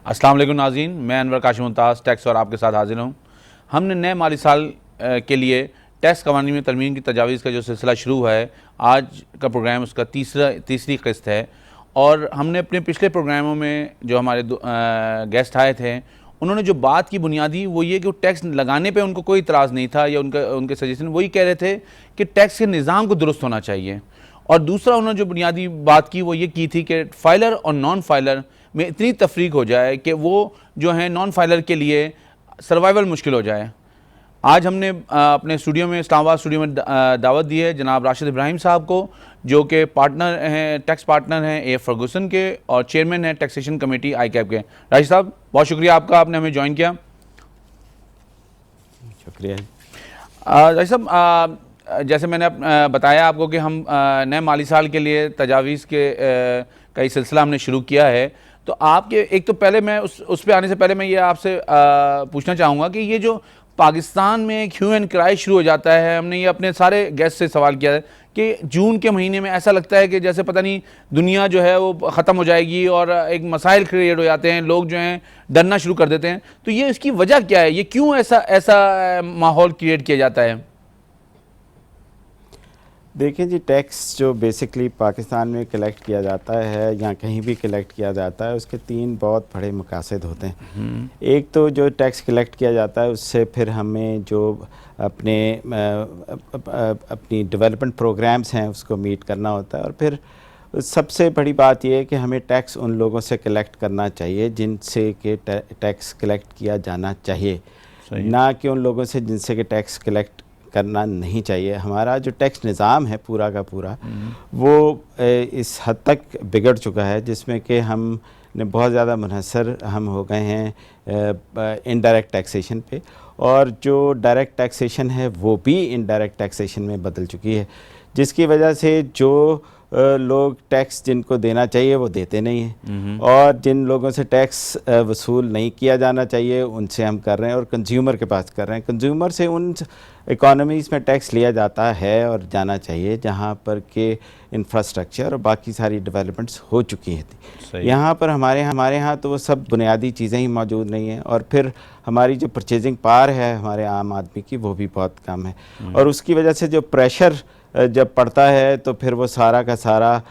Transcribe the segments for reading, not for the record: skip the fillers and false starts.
अस्सलाम वालेकुम नाज़रीन, मैं अनवर काशिम मुमताज़ टैक्स और आपके साथ हाजिर हूँ। हमने नए माली साल के लिए टैक्स कवानीन में तरमीम की तजावीज़ का जो सिलसिला शुरू हुआ है, आज का प्रोग्राम उसका तीसरी किस्त है। और हमने अपने पिछले प्रोग्रामों में जो हमारे गेस्ट आए थे, उन्होंने जो बात की बुनियादी वो ये कि वो टैक्स लगाने पे उनको कोई इतराज़ नहीं था, या उनके सजेशन वही कह रहे थे कि टैक्स के निज़ाम को दुरुस्त होना चाहिए। और दूसरा उन्होंने जो बुनियादी बात की वो ये की थी कि फाइलर और नॉन फाइलर में इतनी तफरीक हो जाए कि वो जो है नॉन फाइलर के लिए सर्वाइवल मुश्किल हो जाए। आज हमने अपने स्टूडियो में, इस्लामाबाद स्टूडियो में दावत दी है जनाब राशिद इब्राहिम साहब को, जो कि पार्टनर हैं, टैक्स पार्टनर हैं ए फर्गूसन के और चेयरमैन हैं टैक्सेशन कमेटी ICAP के। राशिद साहब, बहुत शुक्रिया आपका, आपने हमें ज्वाइन किया। शुक्रिया। राशिद साहब, जैसे मैंने बताया आपको कि हम नए माली साल के लिए तजावीज़ के कई सिलसिला हमने शुरू किया है। तो आपके एक तो पहले मैं उस पे आने से पहले मैं ये आपसे पूछना चाहूँगा कि ये जो पाकिस्तान में एक ह्यू एंड क्राई शुरू हो जाता है, हमने ये अपने सारे गेस्ट से सवाल किया है कि जून के महीने में ऐसा लगता है कि जैसे पता नहीं दुनिया जो है वो ख़त्म हो जाएगी और एक मसाइल क्रिएट हो जाते हैं, लोग जो हैं डरना शुरू कर देते हैं। तो ये इसकी वजह क्या है, ये क्यों ऐसा माहौल क्रिएट किया जाता है? देखिए जी, टैक्स जो बेसिकली पाकिस्तान में कलेक्ट किया जाता है या कहीं भी कलेक्ट किया जाता है, उसके तीन बहुत बड़े मकासद होते हैं। एक तो जो टैक्स कलेक्ट किया जाता है उससे फिर हमें जो अपनी डेवलपमेंट प्रोग्राम्स हैं उसको मीट करना होता है। और फिर सबसे बड़ी बात यह है कि हमें टैक्स उन लोगों से कलेक्ट करना चाहिए जिनसे कि टैक्स कलेक्ट किया जाना चाहिए, ना कि उन लोगों से जिनसे कि टैक्स कलेक्ट करना नहीं चाहिए। हमारा जो टैक्स निज़ाम है पूरा का पूरा वो इस हद तक बिगड़ चुका है जिसमें कि हम ने बहुत ज़्यादा मुनहसर हम हो गए हैं इनडायरेक्ट टैक्सेशन पे, और जो डायरेक्ट टैक्सेशन है वो भी इनडायरेक्ट टैक्सेशन में बदल चुकी है, जिसकी वजह से जो लोग टैक्स जिनको देना चाहिए वो देते नहीं हैं, और जिन लोगों से टैक्स वसूल नहीं किया जाना चाहिए उनसे हम कर रहे हैं और कंज्यूमर के पास कर रहे हैं। कंज्यूमर से उन इकोनॉमीज़ में टैक्स लिया जाता है और जाना चाहिए जहाँ पर के इंफ्रास्ट्रक्चर और बाकी सारी डेवलपमेंट्स हो चुकी हैं। यहाँ पर हमारे यहाँ तो वो सब बुनियादी चीज़ें ही मौजूद नहीं हैं, और फिर हमारी जो परचेजिंग पावर है हमारे आम आदमी की वो भी बहुत कम है, और उसकी वजह से जो प्रेशर जब पड़ता है तो फिर वो सारा का सारा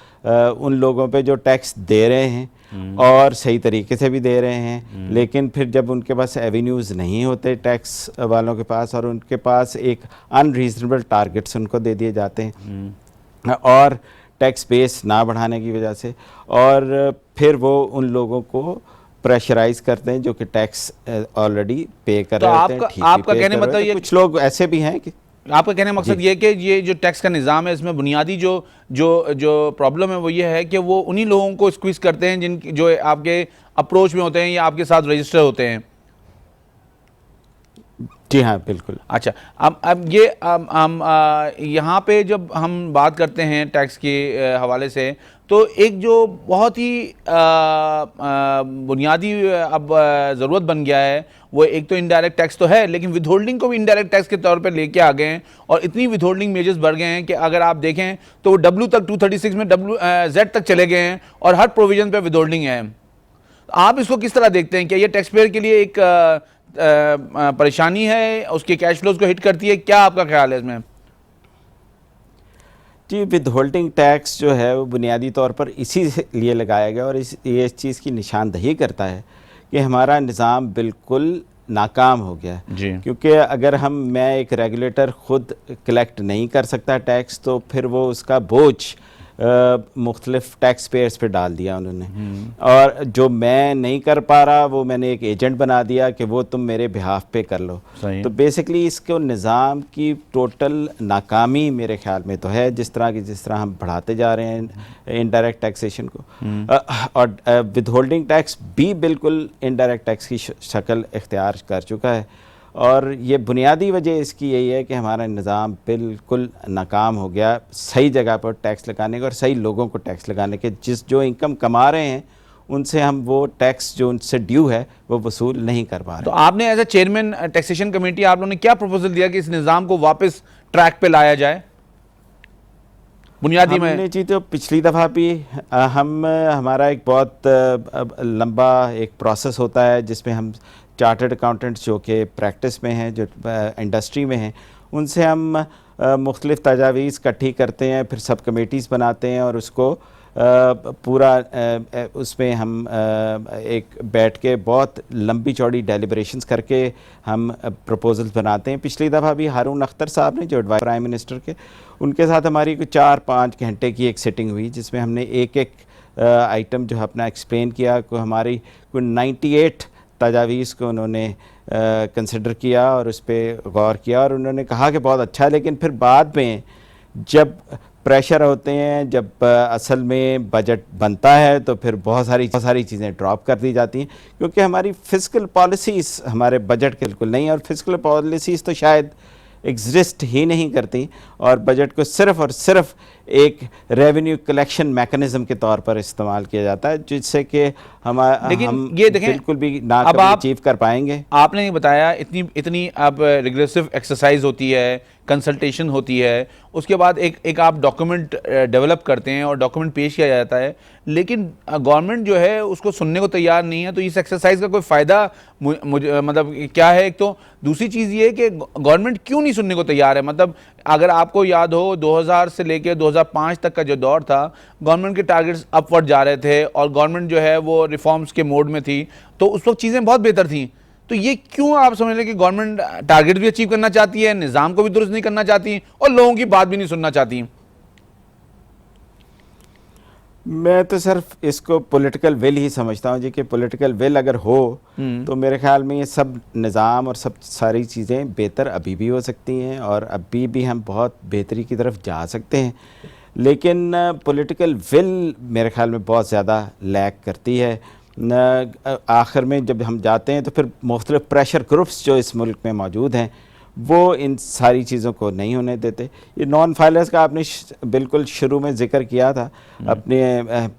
उन लोगों पे जो टैक्स दे रहे हैं और सही तरीके से भी दे रहे हैं, लेकिन फिर जब उनके पास एवेन्यूज़ नहीं होते टैक्स वालों के पास, और उनके पास एक अनरीजनेबल टारगेट्स उनको दे दिए जाते हैं और टैक्स बेस ना बढ़ाने की वजह से, और फिर वो उन लोगों को प्रेशराइज करते हैं जो कि टैक्स ऑलरेडी पे कर रहे होते हैं। आपका कहने मतलब ये कुछ लोग ऐसे भी हैं कि आपका कहने का मकसद ये कि ये जो टैक्स का निज़ाम है इसमें बुनियादी जो प्रॉब्लम है वो ये है कि वो उन्हीं लोगों को स्क्वीज़ करते हैं जिन जो आपके अप्रोच में होते हैं या आपके साथ रजिस्टर होते हैं। जी हाँ, बिल्कुल। अच्छा, अब ये हम यहाँ पे जब हम बात करते हैं टैक्स के हवाले से, तो एक जो बहुत ही बुनियादी अब ज़रूरत बन गया है वो एक तो इनडायरेक्ट टैक्स तो है, लेकिन विद होल्डिंग को भी इनडायरेक्ट टैक्स के तौर पे लेके आ गए हैं, और इतनी विद होल्डिंग मेजर्स बढ़ गए हैं कि अगर आप देखें तो वो W तक 236 में Z तक चले गए हैं और हर प्रोविजन पे विद होल्डिंग है। आप इसको किस तरह देखते हैं? क्या ये टैक्स पेयर के लिए एक परेशानी है, उसके कैश फ्लोज को हिट करती है? क्या आपका ख्याल है इसमें? जी, विद होल्डिंग टैक्स जो है वो बुनियादी तौर पर इसी लिए लगाया गया, और ये इस चीज़ की निशानदही करता है कि हमारा निज़ाम बिल्कुल नाकाम हो गया है। क्योंकि अगर मैं एक रेगुलेटर ख़ुद कलेक्ट नहीं कर सकता टैक्स, तो फिर वो उसका बोझ मुख्तलिफ टैक्स पेयर्स पे डाल दिया उन्होंने, और जो मैं नहीं कर पा रहा वो मैंने एक एजेंट बना दिया कि वो तुम मेरे बिहाफ पे कर लो। तो बेसिकली इसको निज़ाम की टोटल नाकामी मेरे ख्याल में तो है, जिस तरह हम बढ़ाते जा रहे हैं इनडायरेक्ट टैक्सेशन को, और विद होल्डिंग टैक्स भी बिल्कुल इनडायरेक्ट टैक्स की शक्ल इख्तियार कर चुका है। और ये बुनियादी वजह इसकी यही है कि हमारा निज़ाम बिल्कुल नाकाम हो गया सही जगह पर टैक्स लगाने का और सही लोगों को टैक्स लगाने के। जो इनकम कमा रहे हैं उनसे हम वो टैक्स जो उनसे ड्यू है वो वसूल नहीं कर पा रहे। तो आपने as a chairman taxation committee आप लोगों ने क्या प्रपोजल दिया कि इस निज़ाम को वापस ट्रैक पे लाया जाए? बुनियादी में? हमने जी तो पिछली दफ़ा भी हमारा एक बहुत लंबा एक प्रोसेस होता है जिसमें हम चार्टर्ड अकाउंटेंट्स जो कि प्रैक्टिस में हैं, जो इंडस्ट्री में हैं, उनसे हम मुख्तलिफ़ तजावीज़ इकट्ठी करते हैं, फिर सब कमेटीज़ बनाते हैं और उसको पूरा उसमें हम एक बैठ के बहुत लंबी चौड़ी डेलिब्रेशंस करके हम प्रपोजल्स बनाते हैं। पिछली दफ़ा भी हारून अख्तर साहब ने, जो एडवाइजर प्राइम मिनिस्टर के, उनके साथ हमारी कोई 4-5 घंटे की एक सिटिंग हुई जिसमें हमने एक एक आइटम जो है अपना एक्सप्लेन किया। को हमारी कोई 98 तजावीज़ को उन्होंने कंसिडर किया और उस पर गौर किया और उन्होंने कहा कि बहुत अच्छा है, लेकिन फिर बाद में जब प्रेशर होते हैं, जब असल में बजट बनता है तो फिर बहुत सारी चीज़ें ड्रॉप कर दी जाती हैं, क्योंकि हमारी फ़िस्कल पॉलिसीज़ हमारे बजट के बिल्कुल नहीं, और फ़िस्कल पॉलिसीज़ तो शायद एग्जिस्ट ही नहीं करती, और बजट को सिर्फ़ और सिर्फ एक रेवेन्यू कलेक्शन मैकेनिज़्म के तौर पर इस्तेमाल किया जाता है, जिससे कि हम ये देखें, बिल्कुल भी ना अब आप अचीव कर पाएंगे। आपने ये बताया इतनी अब रिग्रेसिव एक्सरसाइज होती है, कंसल्टेशन होती है, उसके बाद एक आप डॉक्यूमेंट डेवलप करते हैं और डॉक्यूमेंट पेश किया जाता है, लेकिन गवर्नमेंट जो है उसको सुनने को तैयार नहीं है। तो इस एक्सरसाइज का कोई फ़ायदा मुझे मतलब क्या है? एक तो दूसरी चीज़ ये है कि गवर्नमेंट क्यों नहीं सुनने को तैयार है? मतलब अगर आपको याद हो 2000 से लेकर 2005 तक का जो दौर था, गवर्नमेंट के टारगेट्स अपवर्ड जा रहे थे और गवर्नमेंट जो है वो रिफॉर्म्स के मोड में थी, तो उस वक्त चीज़ें बहुत बेहतर थी। तो ये क्यों आप समझ लें कि गवर्नमेंट टारगेट भी अचीव करना चाहती है, निज़ाम को भी दुरुस्त नहीं करना चाहती और लोगों की बात भी नहीं सुनना चाहती? मैं तो सिर्फ इसको पॉलिटिकल विल ही समझता हूँ जी, कि पॉलिटिकल विल अगर हो तो मेरे ख्याल में ये सब निज़ाम और सब सारी चीज़ें बेहतर अभी भी हो सकती हैं और अभी भी हम बहुत बेहतरी की तरफ जा सकते हैं, लेकिन पॉलिटिकल विल मेरे ख्याल में बहुत ज़्यादा लैक करती है। आखिर में जब हम जाते हैं तो फिर मुख्तलिफ प्रेशर ग्रुप्स जो इस मुल्क में मौजूद हैं वो इन सारी चीज़ों को नहीं होने देते। ये नॉन फाइलर्स का आपने बिल्कुल शुरू में जिक्र किया था अपने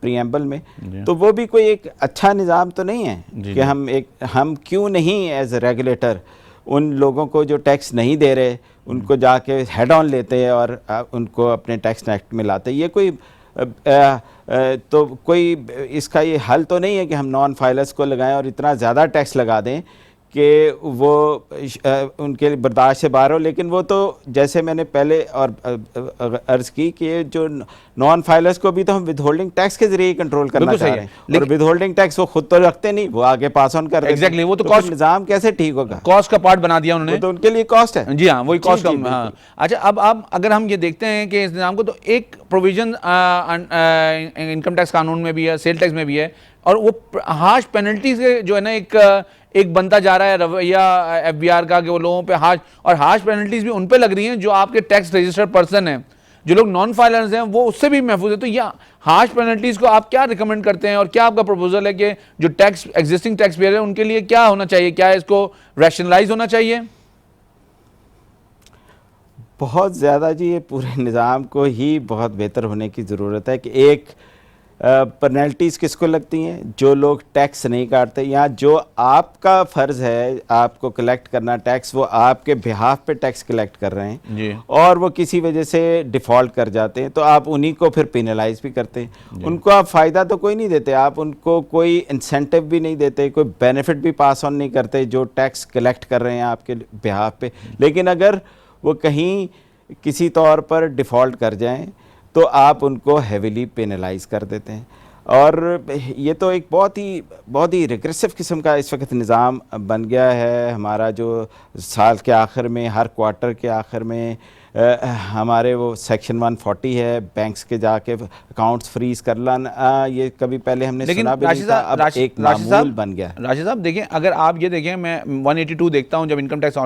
प्रीएम्बल में, तो वो भी कोई एक अच्छा निज़ाम तो नहीं है कि हम क्यों नहीं एज ए रेगुलेटर उन लोगों को जो टैक्स नहीं दे रहे उनको जाके हेड ऑन लेते हैं और उनको अपने टैक्स एक्ट में लाते। ये कोई तो कोई इसका ये हल तो नहीं है कि हम नॉन फाइलर्स को लगाएं और इतना ज़्यादा टैक्स लगा दें कि वो उनके बर्दाश्त से बाहर हो। लेकिन वो तो जैसे मैंने पहले और अर्ज़ की कि जो नॉन फाइलर्स को भी तो हम विद होल्डिंग टैक्स के जरिए कंट्रोल करना चाह रहे हैं, और विद होल्डिंग टैक्स वो खुद तो रखते नहीं, वो आगे पास ऑन कर देते। एग्जैक्टली, वो तो कॉस्ट निज़ाम कैसे ठीक होगा? कॉस्ट का पार्ट बना दिया उन्होंने, तो उनके लिए कॉस्ट है। जी हाँ, वही कॉस्ट का। हाँ, अच्छा, अब अगर हम ये देखते हैं कि इस निज़ाम को, तो एक प्रोविजन इनकम टैक्स कानून में भी है, सेल टैक्स में भी है, और वो हार्श पेनल्टी से जो है ना एक बनता जा रहा है रवैया एफबीआर का, कि वो लोगों पे हार्श पेनल्टीज भी उन पे लग रही हैं जो आपके टैक्स रजिस्टर्ड पर्सन हैं, जो लोग नॉन फाइलर्स हैं वो उससे भी महफूज है। तो यह हार्श पेनल्टीज को आप क्या रिकमेंड करते हैं और क्या आपका प्रपोजल है कि जो एग्जिस्टिंग टैक्स पेयर है उनके लिए क्या होना चाहिए? क्या इसको रैशनलाइज होना चाहिए? बहुत ज़्यादा जी, ये पूरे निज़ाम को ही बहुत बेहतर होने की ज़रूरत है कि एक पेनल्टीज़ किसको लगती हैं? जो लोग टैक्स नहीं काटते, या जो आपका फ़र्ज़ है आपको कलेक्ट करना टैक्स, वो आपके बिहाफ पे टैक्स कलेक्ट कर रहे हैं जी, और वो किसी वजह से डिफ़ॉल्ट कर जाते हैं, तो आप उन्हीं को फिर पेनलाइज भी करते हैं। उनको आप फ़ायदा तो कोई नहीं देते, आप उनको कोई इंसेंटिव भी नहीं देते, कोई बेनिफिट भी पास ऑन नहीं करते जो टैक्स कलेक्ट कर रहे हैं आपके बिहाफ पे। लेकिन अगर वो कहीं किसी तौर पर डिफ़ॉल्ट कर जाएं तो आप उनको हेविली पेनलाइज कर देते हैं, और ये तो एक बहुत ही रिग्रेसिव किस्म का इस वक्त निज़ाम बन गया है हमारा। जो साल के आखिर में, हर क्वार्टर के आखिर में हमारे वो सेक्शन 140 है, बैंक्स के जाके अकाउंट्स फ्रीज कर लाना, ये कभी पहले हमने सुना भी नहीं था, अब एक मामूल बन गया। राशिद साहब देखें, अगर आप ये देखें, मैं 182 देखता हूं जब इनकम टैक्स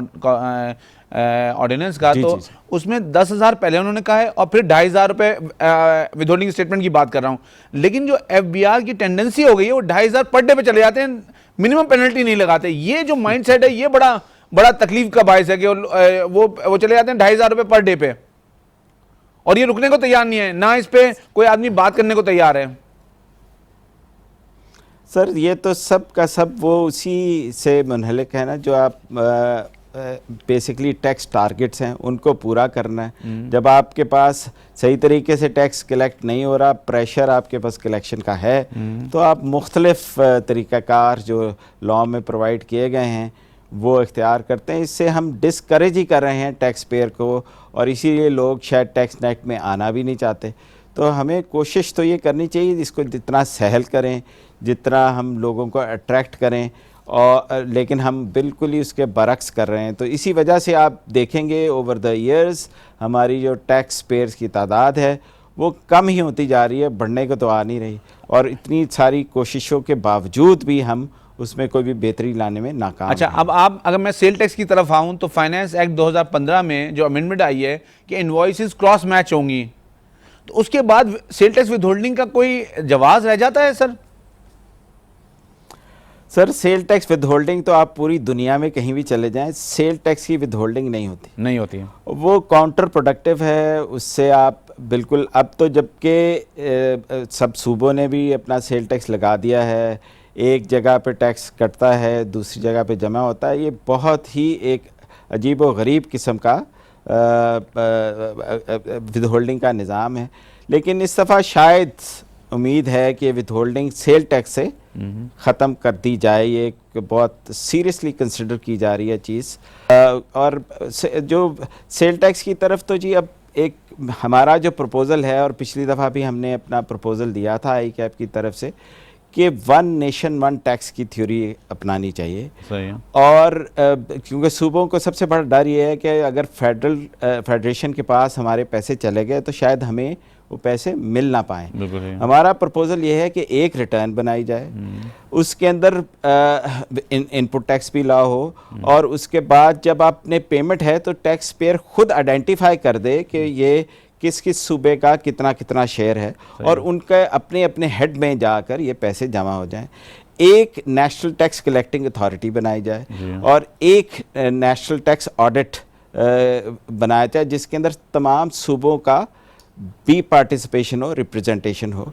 ऑर्डिनेंस का, तो उसमें 10,000 पहले उन्होंने कहा है और फिर 2,500 रुपये विदहोल्डिंग स्टेटमेंट की बात कर रहा हूं। लेकिन जो एफबीआर की टेंडेंसी हो गई है वो 2,500 पर डे पे चले जाते हैं, मिनिमम पेनल्टी नहीं लगाते। ये जो माइंडसेट है ये बड़ा तकलीफ का बायस है कि वो चले जाते हैं 2,500 रुपये पर डे पे, और ये रुकने को तैयार नहीं है, ना इस पे कोई आदमी बात करने को तैयार है। सर ये तो सब का सब वो उसी से मुनहलिक है ना, जो आप बेसिकली टैक्स टारगेट्स हैं उनको पूरा करना है। जब आपके पास सही तरीके से टैक्स कलेक्ट नहीं हो रहा, प्रेशर आपके पास कलेक्शन का है, तो आप मुख्तलिफ तरीक़ाकार जो लॉ में प्रोवाइड किए गए हैं वो इख्तियार करते हैं। इससे हम डिस्करेज ही कर रहे हैं टैक्स पेयर को, और इसीलिए लोग शायद टैक्स नेट में आना भी नहीं चाहते। तो हमें कोशिश तो ये करनी चाहिए इसको जितना सहल करें, जितना हम लोगों को अट्रैक्ट करें, और लेकिन हम बिल्कुल ही उसके बरक्स कर रहे हैं। तो इसी वजह से आप देखेंगे ओवर द ईयर्स हमारी जो टैक्स पेयर्स की तादाद है वो कम ही होती जा रही है, बढ़ने को तो आ नहीं रही। और इतनी सारी कोशिशों के बावजूद भी हम उसमें कोई भी बेहतरी लाने में नाकाम। अच्छा, अब आप अगर मैं सेल टैक्स की तरफ आऊँ तो फाइनेंस एक्ट 2015 में जो अमेंडमेंट आई है कि इनवॉइसेस क्रॉस मैच होंगी, तो उसके बाद सेल टैक्स विद होल्डिंग का कोई जवाब रह जाता है sir? Sir sale tax with holding तो आप पूरी दुनिया में कहीं भी चले जाएं, सेल टैक्स की विद होल्डिंग नहीं होती है। वो काउंटर प्रोडक्टिव है। उससे आप बिल्कुल, अब तो जबकि सब सूबों ने भी अपना सेल टैक्स लगा दिया है, एक जगह पे टैक्स कटता है दूसरी जगह पे जमा होता है, ये बहुत ही एक अजीब व गरीब किस्म का विद होल्डिंग का निज़ाम है। लेकिन इस दफ़ा शायद उम्मीद है कि विद होल्डिंग सेल टैक्स से ख़त्म कर दी जाए। ये बहुत सीरियसली कंसिडर की जा रही है चीज़। और जो सेल टैक्स की तरफ तो जी अब एक हमारा जो प्रपोज़ल है, और पिछली दफ़ा भी हमने अपना प्रपोज़ल दिया था आई कैप की तरफ से, कि वन नेशन वन टैक्स की थ्योरी अपनानी चाहिए। सही है। और क्योंकि सूबों को सबसे बड़ा डर ये है कि अगर फेडरेशन के पास हमारे पैसे चले गए तो शायद हमें वो पैसे मिल ना पाएँ। हमारा प्रपोज़ल ये है कि एक रिटर्न बनाई जाए, उसके अंदर इनपुट टैक्स भी ला हो, और उसके बाद जब आपने पेमेंट है तो टैक्स पेयर खुद आइडेंटिफाई कर दे कि ये किस किस सूबे का कितना कितना शेयर है, और उनके अपने अपने हेड में जाकर ये पैसे जमा हो जाएं। एक नेशनल टैक्स कलेक्टिंग अथॉरिटी बनाई जाए, और एक नेशनल टैक्स ऑडिट बनाया जाए जिसके अंदर तमाम सूबों का भी पार्टिसिपेशन हो, रिप्रेजेंटेशन हो।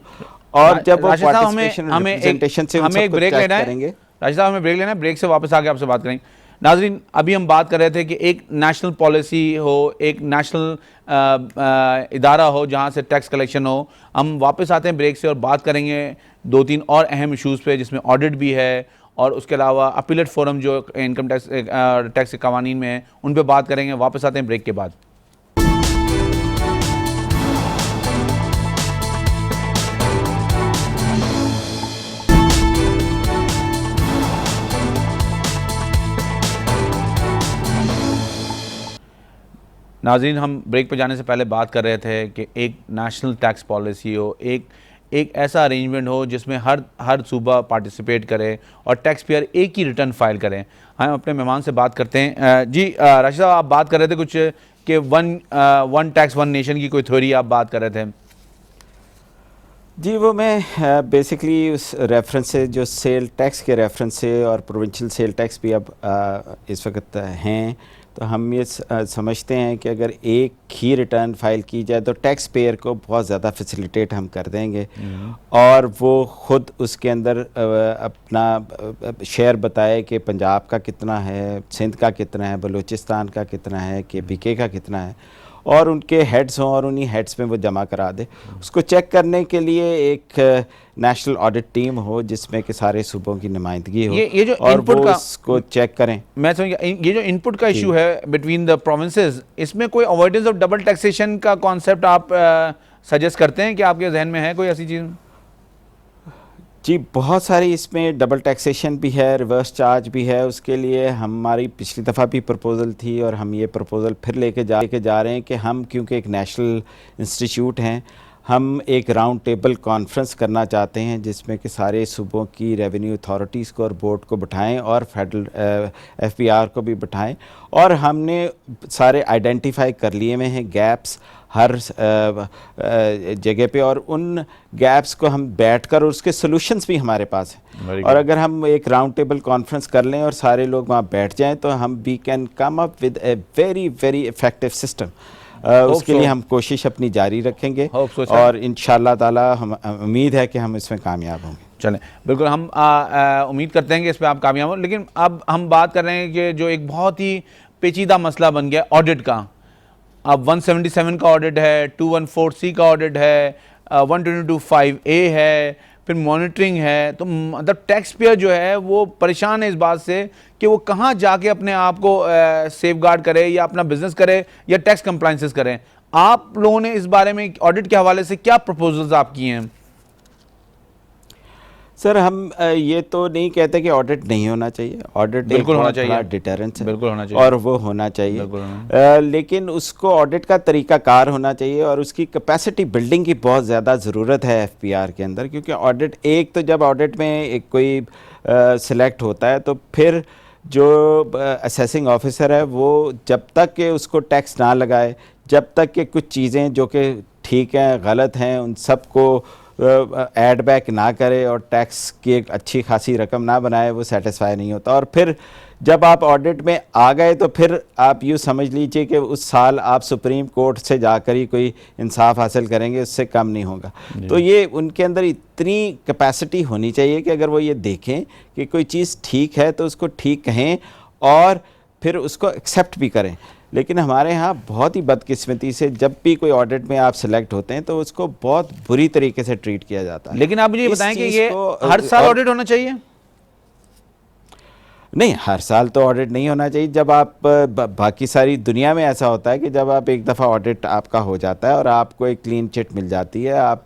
और जब वो पार्टिसिपेशन रिप्रेजेंटेशन से हमें एक ब्रेक लेना है, राशिद साहब हमें ब्रेक लेना है, ब्रेक से वापस आके आपसे बात करेंगे। नाजरीन, अभी हम बात कर रहे थे कि एक नेशनल पॉलिसी हो, एक नेशनल इदारा हो जहां से टैक्स कलेक्शन हो। हम वापस आते हैं ब्रेक से और बात करेंगे दो तीन और अहम इश्यूज़ पे, जिसमें ऑडिट भी है और उसके अलावा अपीलेट फोरम जो इनकम टैक्स के कवानीन में है उन पर बात करेंगे। वापस आते हैं ब्रेक के बाद। नाज़रीन, हम ब्रेक पे जाने से पहले बात कर रहे थे कि एक नेशनल टैक्स पॉलिसी हो, एक ऐसा अरेंजमेंट हो जिसमें हर सूबा पार्टिसिपेट करे और टैक्स पेयर एक ही रिटर्न फाइल करें। हम अपने मेहमान से बात करते हैं। जी राशिद साहब, आप बात कर रहे थे कुछ कि वन टैक्स वन नेशन की कोई थ्योरी आप बात कर रहे थे। जी वो मैं बेसिकली उस रेफरेंस से, जो सेल टैक्स के रेफरेंस से, और प्रोविंशियल सेल टैक्स भी अब इस वक्त हैं, तो हम ये समझते हैं कि अगर एक ही रिटर्न फाइल की जाए तो टैक्स पेयर को बहुत ज़्यादा फैसिलिटेट हम कर देंगे, और वो ख़ुद उसके अंदर अपना शेयर बताए कि पंजाब का कितना है, सिंध का कितना है, बलूचिस्तान का कितना है, KPK का कितना है, और उनके हेड्स हों और उन्हीं हेड्स में वो जमा करा दे। उसको चेक करने के लिए एक नेशनल ऑडिट टीम हो जिसमें कि सारे सूबों की नुमाइंदगी हो, ये जो और इनपुट वो का इसको चेक करें। मैं समझ गया, ये जो इनपुट का इशू है बिटवीन द प्रोविंसेस, इसमें कोई अवॉइडेंस ऑफ डबल टैक्सेशन का कॉन्सेप्ट आप सजेस्ट करते हैं कि आपके जहन में है कोई ऐसी चीज़? जी बहुत सारी इसमें डबल टैक्सेशन भी है, रिवर्स चार्ज भी है। उसके लिए हमारी पिछली दफ़ा भी प्रपोज़ल थी और हम ये प्रपोज़ल फिर लेके जा रहे हैं कि हम, क्योंकि एक नेशनल इंस्टीट्यूट हैं, हम एक राउंड टेबल कॉन्फ्रेंस करना चाहते हैं जिसमें कि सारे सूबों की रेवेन्यू अथॉरिटीज़ को और बोर्ड को बिठाएं और फेडरल FBR को भी बिठाएं, और हमने सारे आइडेंटिफाई कर लिए हुए हैं गैप्स हर जगह पे, और उन गैप्स को हम बैठकर, और उसके सॉल्यूशंस भी हमारे पास हैं। और अगर हम एक राउंड टेबल कॉन्फ्रेंस कर लें और सारे लोग वहाँ बैठ जाएं तो हम we can come up with a very very effective system. उसके लिए हम कोशिश अपनी जारी रखेंगे और इंशाअल्लाह ताला हम उम्मीद है कि हम इसमें कामयाब होंगे। चलें, बिल्कुल हम उम्मीद करते हैं कि इस पर आप कामयाब हों। लेकिन अब हम बात कर रहे हैं कि जो एक बहुत ही पेचीदा मसला बन गया ऑडिट का। अब 177 का ऑडिट है, 214C का ऑडिट है, 122(5)A है, फिर मॉनिटरिंग है। तो मतलब टैक्स पेयर जो है वो परेशान है इस बात से कि वो कहाँ जाके अपने आप को सेफगार्ड करे या अपना बिजनेस करे या टैक्स कंप्लायंसेस करें। आप लोगों ने इस बारे में ऑडिट के हवाले से क्या प्रपोजल्स आप किए हैं? सर, हम ये तो नहीं कहते कि ऑडिट नहीं होना चाहिए। ऑडिट बिल्कुल होना चाहिए, डिटरेंस है, बिल्कुल होना चाहिए, और वो होना चाहिए। बिल्कुल होना। लेकिन उसको ऑडिट का तरीकाकार होना चाहिए और उसकी कैपेसिटी बिल्डिंग की बहुत ज़्यादा ज़रूरत है एफपीआर के अंदर। क्योंकि ऑडिट, एक तो जब ऑडिट में एक कोई सिलेक्ट होता है तो फिर जो असेसिंग ऑफिसर है वो जब तक कि उसको टैक्स ना लगाए, जब तक कि कुछ चीज़ें जो कि ठीक हैं गलत हैं उन सबको ऐड बैक ना करे और टैक्स की एक अच्छी खासी रकम ना बनाए, वो सेटिस्फाई नहीं होता। और फिर जब आप ऑडिट में आ गए तो फिर आप यूँ समझ लीजिए कि उस साल आप सुप्रीम कोर्ट से जाकर ही कोई इंसाफ हासिल करेंगे, उससे कम नहीं होगा। तो ये उनके अंदर इतनी कैपेसिटी होनी चाहिए कि अगर वो ये देखें कि कोई चीज़ ठीक है तो उसको ठीक कहें और फिर उसको एक्सेप्ट भी करें। लेकिन हमारे यहाँ बहुत ही बदकिस्मती से जब भी कोई ऑडिट में आप सिलेक्ट होते हैं तो उसको बहुत बुरी तरीके से ट्रीट किया जाता है। लेकिन आप मुझे बताएं कि ये हर साल ऑडिट होना चाहिए? नहीं, हर साल तो ऑडिट नहीं होना चाहिए। जब आप बाकी सारी दुनिया में ऐसा होता है कि जब आप एक दफ़ा ऑडिट आपका हो जाता है और आपको एक क्लीन चिट मिल जाती है, आप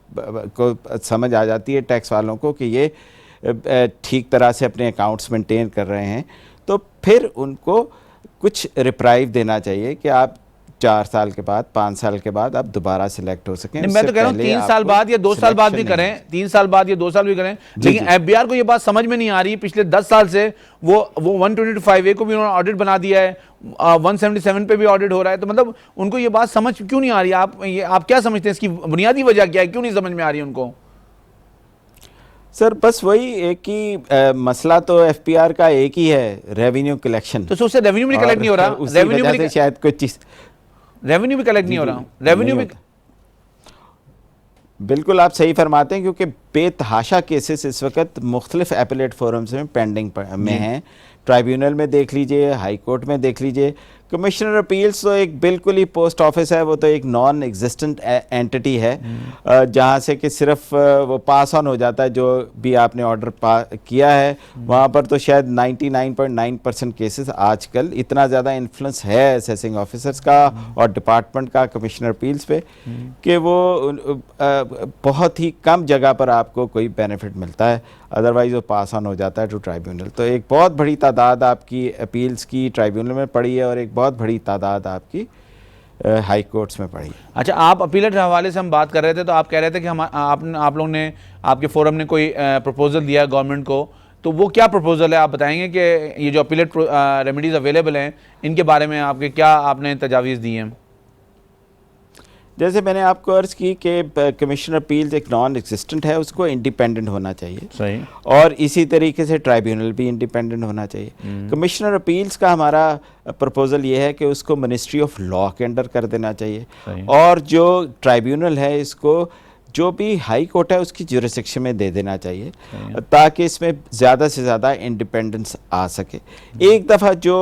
को समझ आ जाती है टैक्स वालों को कि ये ठीक तरह से अपने अकाउंट्स मेंटेन कर रहे हैं, तो फिर उनको कुछ रिप्राइव देना चाहिए कि आप 4 साल के बाद, 5 साल के बाद आप दोबारा सिलेक्ट हो सकें। मैं तो कह रहा हूँ 3 साल बाद या 2 साल बाद भी करें, 3 साल बाद या 2 साल भी करें। लेकिन एफबीआर को ये बात समझ में नहीं आ रही। पिछले 10 साल से वो 122(5)A को भी उन्होंने ऑडिट बना दिया है, 177 पे भी ऑडिट हो रहा है। तो मतलब उनको ये बात समझ क्यों नहीं आ रही? आप क्या समझते हैं इसकी बुनियादी वजह क्या है, क्यों नहीं समझ में आ रही उनको? सर, बस वही एक ही मसला तो एफपीआर का एक ही है, रेवेन्यू कलेक्शन। तो उससे रेवेन्यू भी कलेक्ट नहीं हो रहा, रेवेन्यू भी शायद कुछ चीज, रेवेन्यू भी कलेक्ट नहीं हो रहा, रेवेन्यू भी। बिल्कुल आप सही फरमाते हैं, क्योंकि बेतहाशा केसेस इस वक्त मुख्तलिफ एपेलेट फोरम्स में पेंडिंग में हैं। ट्राइब्यूनल में देख लीजिए, हाई कोर्ट में देख लीजिए। कमिश्नर अपील्स तो एक बिल्कुल ही पोस्ट ऑफिस है, वो तो एक नॉन एग्जिस्टेंट एंटिटी है, जहाँ से कि सिर्फ वो पास ऑन हो जाता है जो भी आपने ऑर्डर किया है। वहाँ पर तो शायद 99.9% केसेस आजकल, इतना ज़्यादा इन्फ्लुएंस है असेसिंग ऑफिसर्स का और डिपार्टमेंट का कमिश्नर अपील्स पे कि वो बहुत ही कम जगह पर आपको कोई बेनिफिट मिलता है, अदरवाइज वो पास ऑन हो जाता है टू ट्राइब्यूनल। तो एक बहुत बड़ी तादाद आपकी अपील्स की ट्राइब्यूनल में पड़ी है और एक बहुत बड़ी तादाद आपकी हाई कोर्ट्स में पड़ी है। अच्छा, आप अपीलेट के हवाले से हम बात कर रहे थे, तो आप कह रहे थे कि आप लोग ने, आपके फोरम ने कोई प्रपोजल दिया गवर्नमेंट को, तो वो क्या प्रपोजल है? आप बताएंगे कि ये जो अपीलेट रेमेडीज़ अवेलेबल हैं इनके बारे में आपके क्या आपने तजावीज़ दी हैं? जैसे मैंने आपको अर्ज़ की कि कमिश्नर अपील्स एक नॉन एग्जिस्टेंट है, उसको इंडिपेंडेंट होना चाहिए। सही। और इसी तरीके से ट्राइब्यूनल भी इंडिपेंडेंट होना चाहिए। कमिश्नर अपील्स का हमारा प्रपोजल ये है कि उसको मिनिस्ट्री ऑफ लॉ के अंडर कर देना चाहिए और जो ट्राइब्यूनल है इसको जो भी हाई कोर्ट है उसकी ज्यूरिसडिक्शन में दे देना चाहिए, ताकि इसमें ज़्यादा से ज़्यादा इंडिपेंडेंस आ सके। एक दफ़ा जो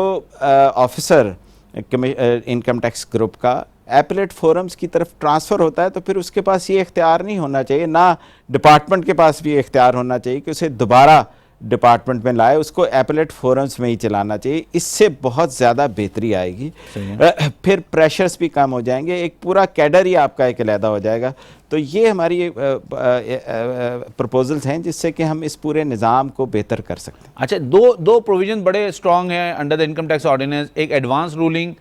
ऑफिसर इनकम टैक्स ग्रुप का एपेलेट फोरम्स की तरफ ट्रांसफ़र होता है तो फिर उसके पास ये इख्तियार नहीं होना चाहिए, ना डिपार्टमेंट के पास भी इख्तियार होना चाहिए कि उसे दोबारा डिपार्टमेंट में लाए, उसको एपेलेट फोरम्स में ही चलाना चाहिए। इससे बहुत ज़्यादा बेहतरी आएगी, फिर प्रेशर्स भी कम हो जाएंगे, एक पूरा कैडर ही आपका एक अलहदा हो जाएगा। तो ये हमारी प्रपोजल्स हैं जिससे कि हम इस पूरे निज़ाम को बेहतर कर सकते हैं। अच्छा, दो प्रोविजन बड़े स्ट्रॉन्ग हैं under the income tax ordinance, एक एडवांस रूलिंग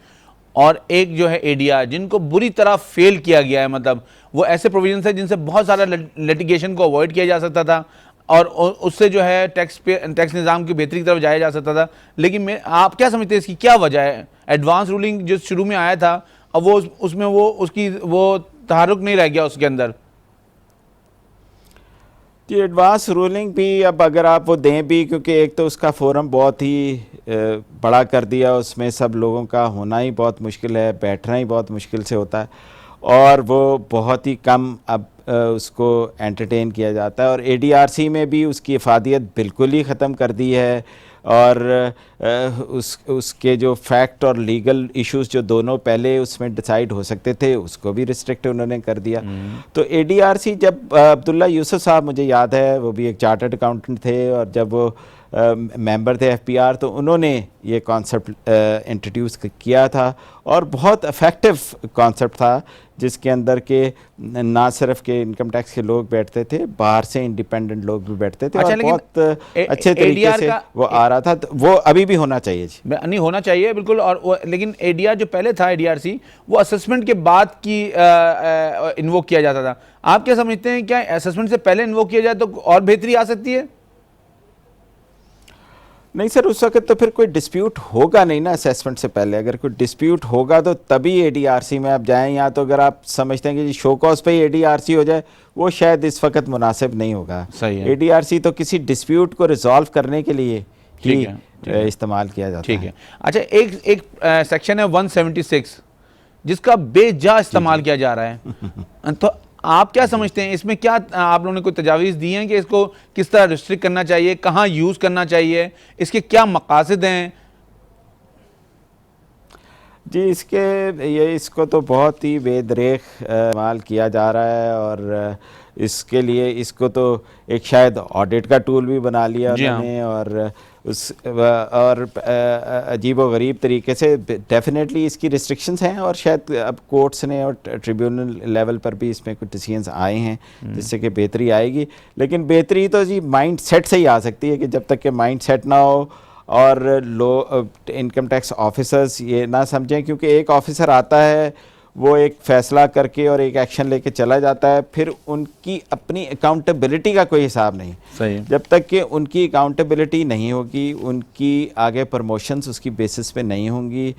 और एक जो है एडीआर, जिनको बुरी तरह फेल किया गया है। मतलब वो ऐसे प्रोविजन है जिनसे बहुत सारा लिटिगेशन को अवॉइड किया जा सकता था और उससे जो है टैक्स निज़ाम की बेहतरी की तरफ जाया जा सकता था। लेकिन आप क्या समझते हैं इसकी क्या वजह है? एडवांस रूलिंग जो शुरू में आया था, अब वो उसमें वो तहरुक नहीं रह गया उसके अंदर। जी, एडवांस रूलिंग भी अब अगर आप वो दें भी, क्योंकि एक तो उसका फोरम बहुत ही बड़ा कर दिया, उसमें सब लोगों का होना ही बहुत मुश्किल है, बैठना ही बहुत मुश्किल से होता है और वो बहुत ही कम अब उसको एंटरटेन किया जाता है। और एडीआरसी में भी उसकी इफादियत बिल्कुल ही ख़त्म कर दी है। और उसके जो फैक्ट और लीगल इश्यूज जो दोनों पहले उसमें डिसाइड हो सकते थे उसको भी रिस्ट्रिक्ट उन्होंने कर दिया। तो ADRC जब अब्दुल्ला यूसुफ साहब, मुझे याद है, वो भी एक चार्टर्ड अकाउंटेंट थे, और जब वो मेंबर थे FPR, तो उन्होंने ये कॉन्सेप्ट इंट्रोड्यूस किया था, और बहुत इफ़ेक्टिव कॉन्सेप्ट था, जिसके अंदर के ना सिर्फ के इनकम टैक्स के लोग बैठते थे, बाहर से इंडिपेंडेंट लोग भी बैठते थे। अच्छा, और बहुत अच्छे तरीके से वो आ रहा था। तो वो अभी भी होना चाहिए जी, नहीं होना चाहिए बिल्कुल। और लेकिन ADR जो पहले था, ADRC, वो असेसमेंट के बाद की इन्वोक किया जाता था। आप क्या समझते हैं, क्या असेसमेंट से पहले इन्वोक किया जाए तो और बेहतरी आ सकती है? नहीं सर, उस वक्त तो फिर कोई डिस्प्यूट होगा नहीं ना असेसमेंट से पहले। अगर कोई डिस्प्यूट होगा तो तभी ADRC में आप जाएं, या तो अगर आप समझते हैं कि शो कॉज पे ही ADRC हो जाए, वो शायद इस वक्त मुनासिब नहीं होगा। सही है। ADRC तो किसी डिस्प्यूट को रिजॉल्व करने के लिए ही इस्तेमाल किया जाता है। ठीक है। अच्छा, एक सेक्शन है 176 जिसका बेजा इस्तेमाल किया जा रहा है। तो आप क्या समझते हैं, इसमें क्या आप लोगों ने कोई तजावीज़ दी हैं कि इसको किस तरह रिस्ट्रिक्ट करना चाहिए, कहाँ यूज़ करना चाहिए, इसके क्या मकासद हैं? जी, इसको तो बहुत ही बेदरेख इस्तेमाल किया जा रहा है, और इसके लिए इसको तो एक शायद ऑडिट का टूल भी बना लिया उन्होंने, और अजीब व गरीब तरीके से। डेफिनेटली इसकी रिस्ट्रिक्शंस हैं, और शायद अब कोर्ट्स ने और ट्रिब्यूनल लेवल पर भी इसमें कुछ डिसीजंस आए हैं जिससे कि बेहतरी आएगी। लेकिन बेहतरी तो जी माइंड सेट से ही आ सकती है, कि जब तक कि माइंड सेट ना हो और इनकम टैक्स ऑफिसर्स ये ना समझें, क्योंकि एक ऑफिसर आता है, वो एक फ़ैसला करके और एक एक्शन लेके चला जाता है, फिर उनकी अपनी अकाउंटेबिलिटी का कोई हिसाब नहीं। सही है। जब तक कि उनकी अकाउंटेबिलिटी नहीं होगी, उनकी आगे प्रमोशंस उसकी बेसिस पे नहीं होंगी,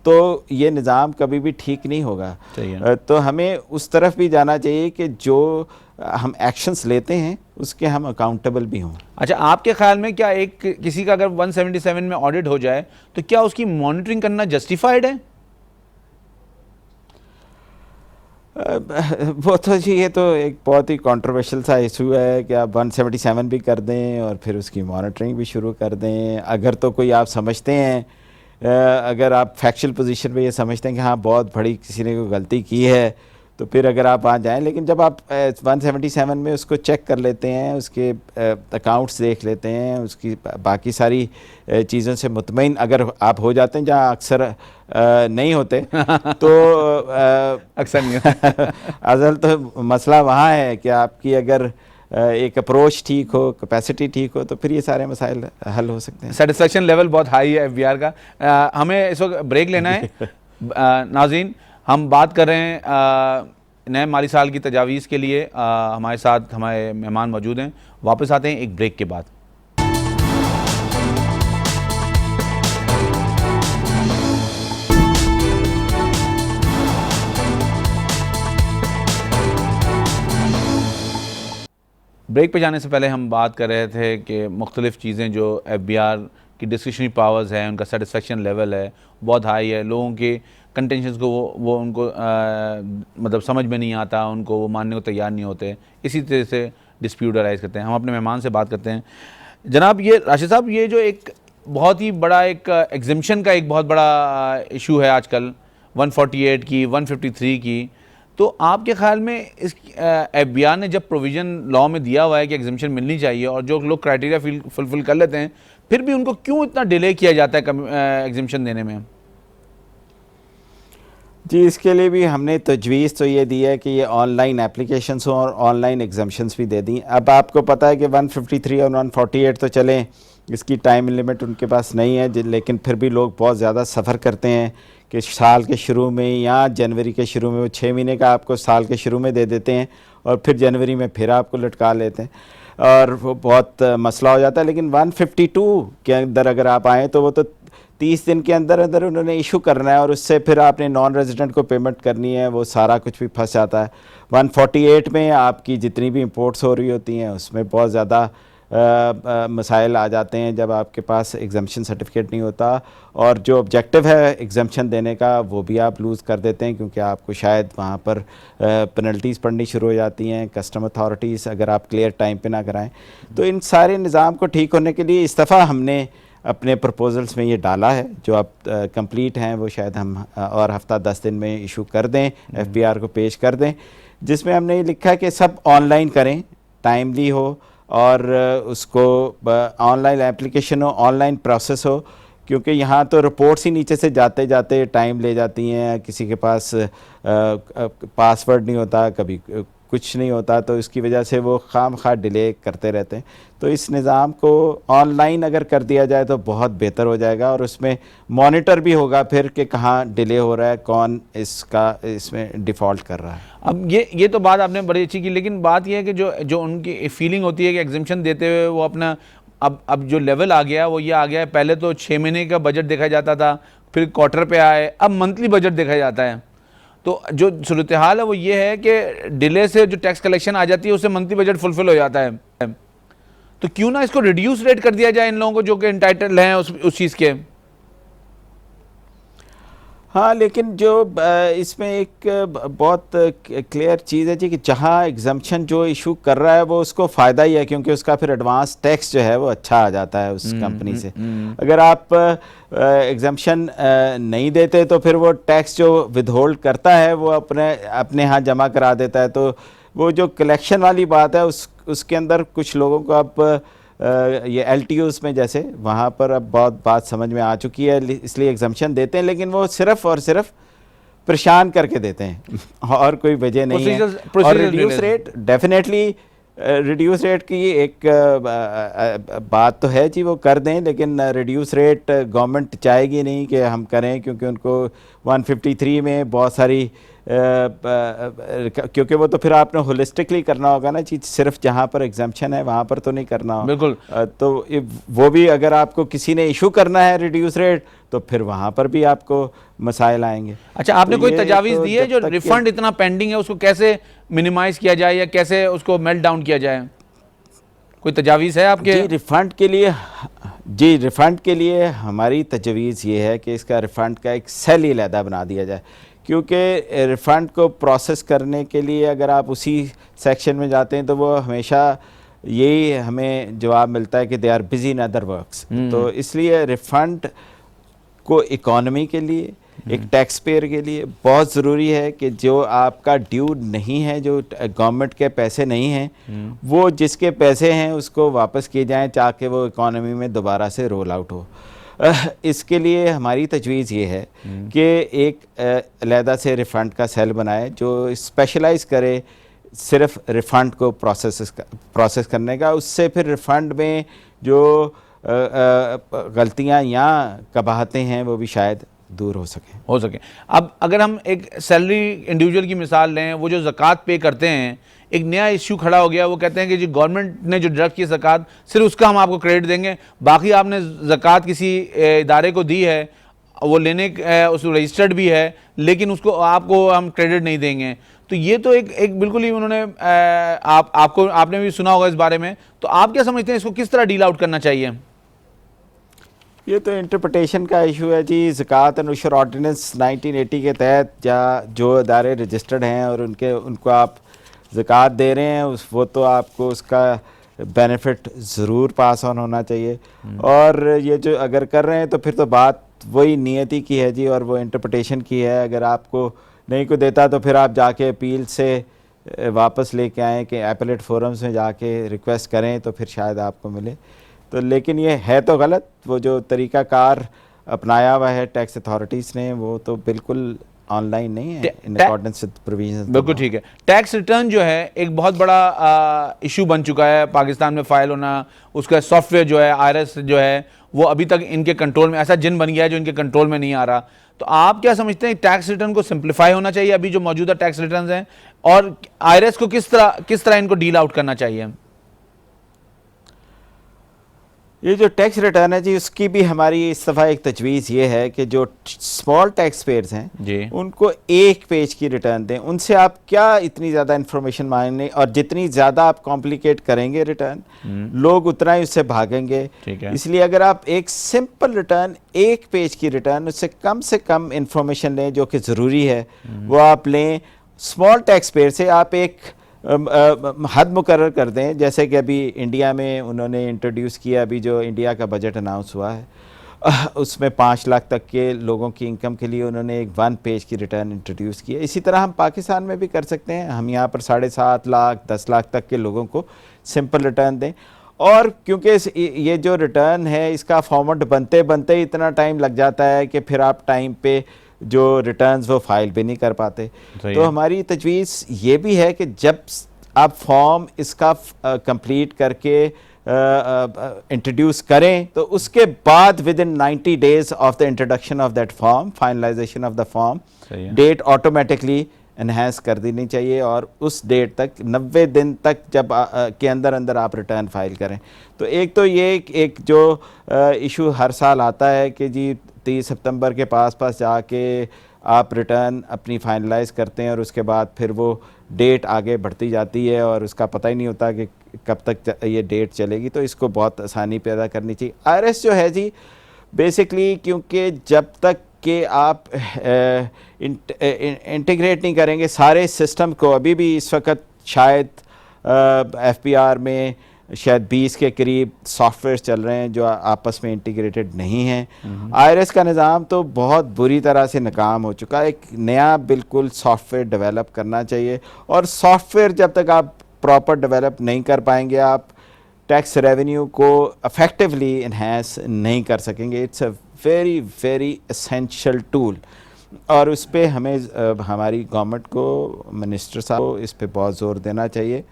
तो ये निज़ाम कभी भी ठीक नहीं होगा। सही है। तो हमें उस तरफ भी जाना चाहिए कि जो हम एक्शंस लेते हैं उसके हम अकाउंटेबल भी हों। अच्छा, आपके ख्याल में क्या किसी का अगर 177 में ऑडिट हो जाए तो क्या उसकी मॉनिटरिंग करना जस्टिफाइड है? वो तो जी, ये तो एक बहुत ही कंट्रोवर्शियल सा इशू है कि आप 177 भी कर दें और फिर उसकी मॉनिटरिंग भी शुरू कर दें। अगर तो कोई आप समझते हैं, अगर आप फैक्चुअल पोजीशन पे ये समझते हैं कि हाँ बहुत बड़ी किसी ने कोई गलती की है, तो फिर अगर आप वहाँ जाएं। लेकिन जब आप 177 में उसको चेक कर लेते हैं, उसके अकाउंट्स देख लेते हैं, उसकी बाकी सारी चीज़ों से मुतमईन अगर आप हो जाते हैं, जहाँ अक्सर नहीं होते तो अक्सर नहीं असल तो मसला वहाँ है कि आपकी अगर एक अप्रोच ठीक हो, कैपेसिटी ठीक हो, तो फिर ये सारे मसाइल हल हो सकते हैं। सेटिस्फेक्शन लेवल बहुत हाई है FBR का। हमें इस वक्त ब्रेक लेना है। नाज़रीन, हम बात कर रहे हैं नए माली साल की तजावीज़ के लिए। हमारे साथ हमारे मेहमान मौजूद हैं। वापस आते हैं एक ब्रेक के बाद। ब्रेक पे जाने से पहले हम बात कर रहे थे कि मुख्तलिफ़ चीज़ें जो FBR की डिस्क्रिशनरी पावर्स हैं, उनका सेटिस्फेक्शन लेवल है बहुत हाई है। लोगों के कंटेंशंस को वो उनको मतलब समझ में नहीं आता, उनको वो मानने को तैयार नहीं होते, इसी तरह से डिस्प्यूट अराइज करते हैं। हम अपने मेहमान से बात करते हैं। जनाब, ये राशिद साहब, ये जो एक बहुत ही बड़ा एक एग्जिम्पशन का एक बहुत बड़ा इशू है आजकल 148 की, 153 की, तो आपके ख्याल में इस FBR ने जब प्रोविज़न लॉ में दिया हुआ है कि एग्जिम्पशन मिलनी चाहिए और जो लोग क्राइटेरिया फुलफिल कर लेते हैं, फिर भी उनको क्यों इतना डिले किया जाता है एग्जिम्पशन देने में? जी, इसके लिए भी हमने तजवीज़ तो ये दी है कि ये ऑनलाइन एप्लीकेशंस हों और ऑनलाइन एग्जाम्पशंस भी दे दी। अब आपको पता है कि 153 और 148 तो चलें, इसकी टाइम लिमिट उनके पास नहीं है, लेकिन फिर भी लोग बहुत ज़्यादा सफ़र करते हैं कि साल के शुरू में या जनवरी के शुरू में वो 6 महीने का आपको साल के शुरू में दे देते हैं और फिर जनवरी में फिर आपको लटका लेते हैं, और वो बहुत मसला हो जाता है। लेकिन 152 के अंदर अगर आप आएँ तो वो तो 30 दिन के अंदर अंदर उन्होंने इशू करना है, और उससे फिर आपने नॉन रेजिडेंट को पेमेंट करनी है, वो सारा कुछ भी फंस जाता है। 148 में आपकी जितनी भी इंपोर्ट्स हो रही होती हैं उसमें बहुत ज़्यादा मसाइल आ जाते हैं जब आपके पास एग्जाम्शन सर्टिफिकेट नहीं होता, और जो ऑब्जेक्टिव है एग्जाम्शन देने का वो भी आप लूज़ कर देते हैं, क्योंकि आपको शायद वहाँ पर पेनल्टीज़ पड़नी शुरू हो जाती हैं, कस्टम अथॉरिटीज़, अगर आप क्लियर टाइम पे ना कराएं। तो इन सारे निज़ाम को ठीक होने के लिए इस दफ़ा हमने अपने प्रपोजल्स में ये डाला है, जो अब कंप्लीट हैं वो शायद हम और हफ्ता 10 दिन में इशू कर दें, FPR को पेश कर दें, जिसमें हमने ये लिखा है कि सब ऑनलाइन करें, टाइमली हो, और उसको ऑनलाइन एप्लीकेशन हो, ऑनलाइन प्रोसेस हो, क्योंकि यहाँ तो रिपोर्ट्स ही नीचे से जाते जाते टाइम ले जाती हैं, किसी के पास पासवर्ड नहीं होता, कभी कुछ नहीं होता, तो इसकी वजह से वो खामखा डिले करते रहते हैं। तो इस निज़ाम को ऑनलाइन अगर कर दिया जाए तो बहुत बेहतर हो जाएगा, और उसमें मॉनिटर भी होगा फिर कि कहाँ डिले हो रहा है, कौन इसमें डिफ़ॉल्ट कर रहा है। अब ये तो बात आपने बड़ी अच्छी की, लेकिन बात ये है कि जो उनकी फीलिंग होती है कि एग्जाम्शन देते हुए वो अपना अब जो लेवल आ गया वो ये आ गया है, पहले तो 6 महीने का बजट देखा जाता था, फिर क्वार्टर पे आए, अब मंथली बजट देखा जाता है। तो जो सूरत हाल है वो ये है कि डिले से जो टैक्स कलेक्शन आ जाती है उससे मंथली बजट फुलफिल हो जाता है। तो क्यों ना इसको रिड्यूस रेट कर दिया जाए इन लोगों को जो कि एंटाइटल हैं उस चीज़ के। हाँ, लेकिन जो इसमें एक बहुत क्लियर चीज़ है जी कि जहाँ एग्जाम्शन जो इशू कर रहा है वो उसको फ़ायदा ही है, क्योंकि उसका फिर एडवांस टैक्स जो है वो अच्छा आ जाता है उस कंपनी से। अगर आप एग्जाम्शन नहीं देते तो फिर वो टैक्स जो विदहोल्ड करता है वो अपने यहाँ जमा करा देता है। तो वो जो कलेक्शन वाली बात है उसके अंदर कुछ लोगों को अब ये LTOs में जैसे वहाँ पर अब बहुत बात समझ में आ चुकी है, इसलिए एग्जाम्शन देते हैं, लेकिन वो सिर्फ और सिर्फ परेशान करके देते हैं और कोई वजह नहीं है। और reduce rate, definitely reduce rate की एक बात तो है जी, वो कर दें, लेकिन रिड्यूस रेट गवर्नमेंट चाहेगी नहीं कि हम करें, क्योंकि उनको 153 में बहुत सारी क्योंकि वो तो फिर आपने होलिस्टिकली करना होगा ना चीज़, सिर्फ जहाँ पर एग्जाम्शन है वहाँ पर तो नहीं करना हो। बिल्कुल। तो वो भी अगर आपको किसी ने इशू करना है रिड्यूस रेट तो फिर वहाँ पर भी आपको मसाइल आएंगे। अच्छा, आपने तो कोई तजावीज़ तो दी है जो रिफंड इतना पेंडिंग है उसको कैसे मिनिमाइज किया जाए या कैसे उसको मेल्ट डाउन किया जाए? कोई तजावीज़ है आपके? जी, रिफ़ंड के लिए हमारी तजवीज़ ये है कि इसका रिफ़ंड का एक सेल ही अलहदा बना दिया जाए, क्योंकि रिफ़ंड को प्रोसेस करने के लिए अगर आप उसी सेक्शन में जाते हैं तो वो हमेशा यही हमें जवाब मिलता है कि they are busy in other works. तो इसलिए रिफ़ंड को इकॉनमी के लिए, एक टैक्स पेयर के लिए बहुत ज़रूरी है कि जो आपका ड्यू नहीं है, जो गवर्नमेंट के पैसे नहीं हैं, वो जिसके पैसे हैं उसको वापस किए जाएं, ताकि वो इकॉनमी में दोबारा से रोल आउट हो। इसके लिए हमारी तजवीज़ ये है कि एक अलहदा से रिफ़ंड का सेल बनाए जो स्पेशलाइज़ करे सिर्फ रिफ़ंड को प्रोसेस करने का। उससे फिर रिफ़ंड में जो गलतियाँ या कबाहतें हैं वो भी शायद दूर हो सके। अब अगर हम एक सैलरी इंडिविजुअल की मिसाल लें, वो जो ज़कात पे करते हैं, एक नया इश्यू खड़ा हो गया, वो कहते हैं कि जी गवर्नमेंट ने जो डिडक्ट की ज़कात सिर्फ उसका हम आपको क्रेडिट देंगे, बाकी आपने ज़कात किसी इदारे को दी है, वो लेने उसको रजिस्टर्ड भी है, लेकिन उसको आपको हम क्रेडिट नहीं देंगे। तो ये तो एक बिल्कुल ही उन्होंने आपने भी सुना होगा इस बारे में। तो आप क्या समझते हैं इसको किस तरह डील आउट करना चाहिए? ये तो इंटरप्रिटेशन का इशू है जी। ज़कात एंड उशर ऑर्डिनेंस 1980 के तहत जो इदारे रजिस्टर्ड हैं और उनको आप ज़कात दे रहे हैं, वो तो आपको उसका बेनिफिट ज़रूर पास ऑन होना चाहिए। और ये जो अगर कर रहे हैं तो फिर तो बात वही नियति की है जी, और वो इंटरप्रिटेशन की है। अगर आपको नहीं को देता तो फिर आप जाके अपील से वापस लेके आएँ कि एपेलेट फोरम्स में जाके रिक्वेस्ट करें तो फिर शायद आपको मिले। तो लेकिन ये है तो गलत, वो जो तरीक़ाकार अपनाया हुआ है टैक्स अथॉरिटीज़ ने वो तो बिल्कुल ऑनलाइन नहीं है इन अकॉर्डेंस विद प्रोविजंस। बिल्कुल ठीक है। टैक्स रिटर्न जो है एक बहुत बड़ा इशू बन चुका है पाकिस्तान में फाइल होना। उसका सॉफ्टवेयर जो है IRS जो है वो अभी तक इनके कंट्रोल में, ऐसा जिन बन गया है जो इनके कंट्रोल में नहीं आ रहा। तो आप क्या समझते हैं टैक्स रिटर्न को सिंप्लीफाई होना चाहिए अभी जो मौजूदा टैक्स रिटर्न हैं, और IRS को किस तरह इनको डील आउट करना चाहिए? ये जो टैक्स रिटर्न है जी, उसकी भी हमारी इस दफ़ा एक तजवीज़ ये है कि जो स्मॉल टैक्स पेयर्स हैं जी, उनको एक पेज की रिटर्न दें। उनसे आप क्या इतनी ज़्यादा इन्फॉर्मेशन मांगने, और जितनी ज़्यादा आप कॉम्प्लिकेट करेंगे रिटर्न, लोग उतना ही उससे भागेंगे। ठीक है। इसलिए अगर आप एक सिंपल रिटर्न, एक पेज की रिटर्न, उससे कम इन्फॉर्मेशन लें जो कि ज़रूरी है, वो आप लें। स्मॉल टैक्स पेयर से आप एक हद मुकर्रर कर दें, जैसे कि अभी इंडिया में उन्होंने इंट्रोड्यूस किया, अभी जो इंडिया का बजट अनाउंस हुआ है उसमें 5 लाख तक के लोगों की इनकम के लिए उन्होंने एक 1 पेज की रिटर्न इंट्रोड्यूस की है। इसी तरह हम पाकिस्तान में भी कर सकते हैं। हम यहाँ पर 7.5 लाख 10 लाख तक के लोगों को सिंपल रिटर्न दें। और क्योंकि ये जो रिटर्न है इसका फॉर्मेट बनते बनते इतना टाइम लग जाता है कि फिर आप टाइम पे जो रिटर्न्स वो फाइल भी नहीं कर पाते। तो हमारी तजवीज़ ये भी है कि जब आप फॉर्म इसका कंप्लीट करके इंट्रोड्यूस करें तो उसके बाद within 90 days of the introduction of that form, finalization of the form, date automatically enhance कर देनी चाहिए और उस डेट तक 90 दिन तक जब के अंदर अंदर आप रिटर्न फाइल करें। तो एक तो ये एक जो इशू हर साल आता है कि जी 30 सितंबर के पास जाके आप रिटर्न अपनी फाइनलाइज करते हैं और उसके बाद फिर वो डेट आगे बढ़ती जाती है और उसका पता ही नहीं होता कि कब तक ये डेट चलेगी। तो इसको बहुत आसानी पैदा करनी चाहिए। IRS जो है जी बेसिकली, क्योंकि जब तक कि आप इंटीग्रेट नहीं करेंगे सारे सिस्टम को, अभी भी इस वक्त शायद FPR में शायद 20 के करीब सॉफ्टवेयर चल रहे हैं जो आपस में इंटीग्रेटेड नहीं हैं। IRS का निज़ाम तो बहुत बुरी तरह से नाकाम हो चुका है। एक नया बिल्कुल सॉफ्टवेयर डेवलप करना चाहिए, और सॉफ्टवेयर जब तक आप प्रॉपर डेवलप नहीं कर पाएंगे आप टैक्स रेवेन्यू को इफेक्टिवली इन्हेंस नहीं कर सकेंगे। It's a very very essential tool, और उस पर हमें हमारी गवर्नमेंट को, मिनिस्टर साहब को इस पे बहुत ज़ोर देना चाहिए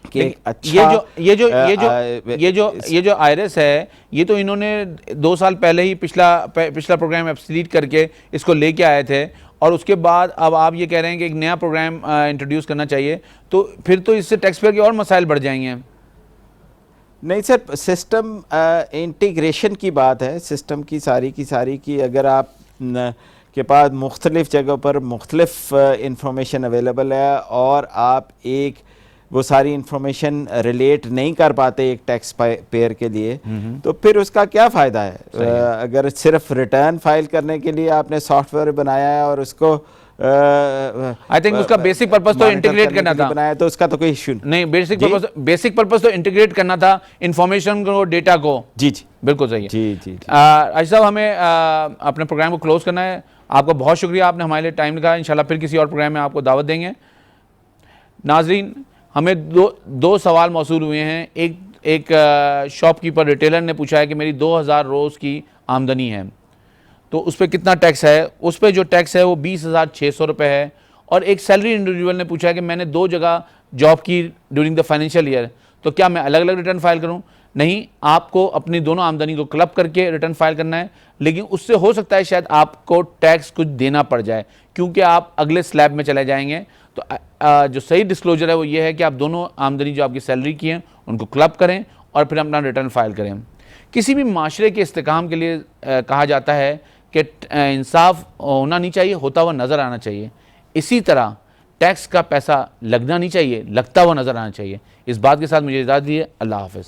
कि अच्छा ये जो IRS है, ये तो इन्होंने 2 साल पहले ही पिछला प्रोग्राम एब्सलीट करके इसको लेके आए थे, और उसके बाद अब आप ये कह रहे हैं कि एक नया प्रोग्राम इंट्रोड्यूस करना चाहिए। तो फिर तो इससे टैक्स पेयर के और मसाइल बढ़ जाएंगे। नहीं सर, सिस्टम इंटीग्रेशन की बात है। सिस्टम की सारी की अगर आप के पास मुख्तलिफ़ जगहों पर मुख्तलिफ इंफॉर्मेशन अवेलेबल है और आप एक वो सारी इंफॉर्मेशन रिलेट नहीं कर पाते एक टैक्स पेयर के लिए, तो फिर उसका क्या फ़ायदा है? अगर सिर्फ रिटर्न फाइल करने के लिए आपने सॉफ्टवेयर बनाया है और उसको आई थिंक उसका बेसिक पर्पस तो इंटीग्रेट करना था, बनाया, तो उसका तो कोई इश्यू नहीं। बेसिक पर्पस तो इंटीग्रेट करना था इंफॉर्मेशन को, डेटा को। जी जी बिल्कुल सही है। जी आशिष साहब, हमें अपने प्रोग्राम को क्लोज करना है। आपका बहुत शुक्रिया, आपने हमारे लिए टाइम निकाला। इंशाल्लाह फिर किसी और प्रोग्राम में आपको दावत देंगे। नाजरीन, हमें दो सवाल मौसूल हुए हैं। एक शॉपकीपर रिटेलर ने पूछा है कि मेरी 2000 रोज़ की आमदनी है, तो उस पर कितना टैक्स है? उस पर जो टैक्स है वो 20,600 रुपये है। और एक सैलरी इंडिविजुअल ने पूछा है कि मैंने 2 जगह जॉब की ड्यूरिंग द फाइनेंशियल ईयर, तो क्या मैं अलग अलग रिटर्न फाइल करूं? नहीं, आपको अपनी दोनों आमदनी को क्लब करके रिटर्न फाइल करना है, लेकिन उससे हो सकता है शायद आपको टैक्स कुछ देना पड़ जाए, क्योंकि आप अगले स्लैब में चले जाएंगे। तो जो सही डिस्क्लोजर है वो ये है कि आप दोनों आमदनी जो आपकी सैलरी की हैं उनको क्लब करें और फिर अपना रिटर्न फाइल करें। किसी भी माशरे के इस्तेकाम के लिए कहा जाता है कि इंसाफ होना नहीं चाहिए, होता हुआ नज़र आना चाहिए। इसी तरह टैक्स का पैसा लगना नहीं चाहिए, लगता हुआ नज़र आना चाहिए। इस बात के साथ मुझे इजाज़त दीजिए। अल्लाह हाफ़िज़।